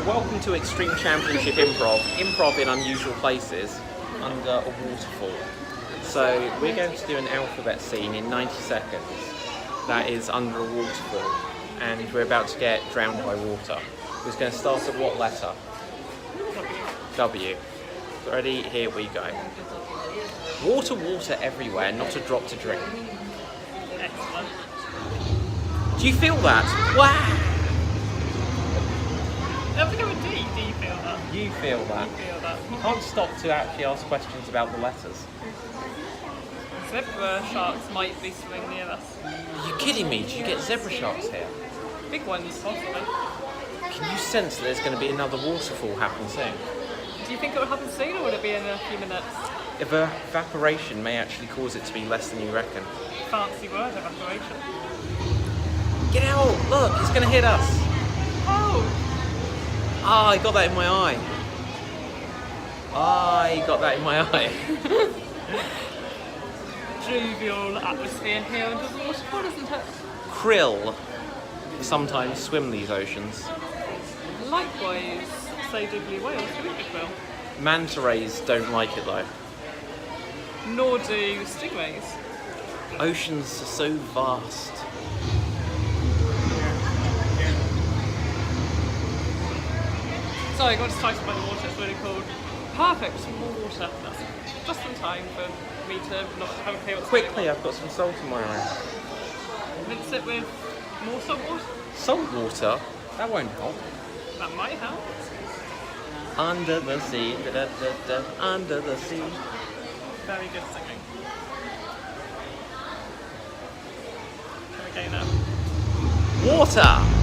Welcome to Extreme Championship Improv. Improv in unusual places under a waterfall. So we're going to do an alphabet scene in 90 seconds that is under a waterfall, and we're about to get drowned by water. It's going to start at what letter? W. Ready? Here we go. Water, water everywhere, not a drop to drink. Excellent. Do you feel that? Wow! Let's go with D. Do you feel that? You feel that. You feel that. You can't stop to actually ask questions about the letters. Zebra sharks might be swimming near us. Are you kidding me? Do you get zebra sharks here? Big ones, possibly. Can you sense that there's going to be another waterfall happen soon? Do you think it will happen soon, or will it be in a few minutes? Evaporation may actually cause it to be less than you reckon. Fancy word, evaporation. Get out! Look, it's going to hit us. Oh! Ah, I got that in my eye. I got that in my eye. Jovial atmosphere here under the waterfall, isn't it? Krill sometimes swim these oceans. Likewise, so do blue whales, do we, krill? Manta rays don't like it though. Nor do stingrays. Oceans are so vast. Sorry, I got distracted by the water, it's really cold. Perfect, some more water. That's just in time for me to not have a clue what's Quickly, going on. I've got some salt in my eye. Rinse it with more salt water? Salt water? That won't help. That might help. Under the sea, da da da da, under the sea. Very good singing. There we go now. Water!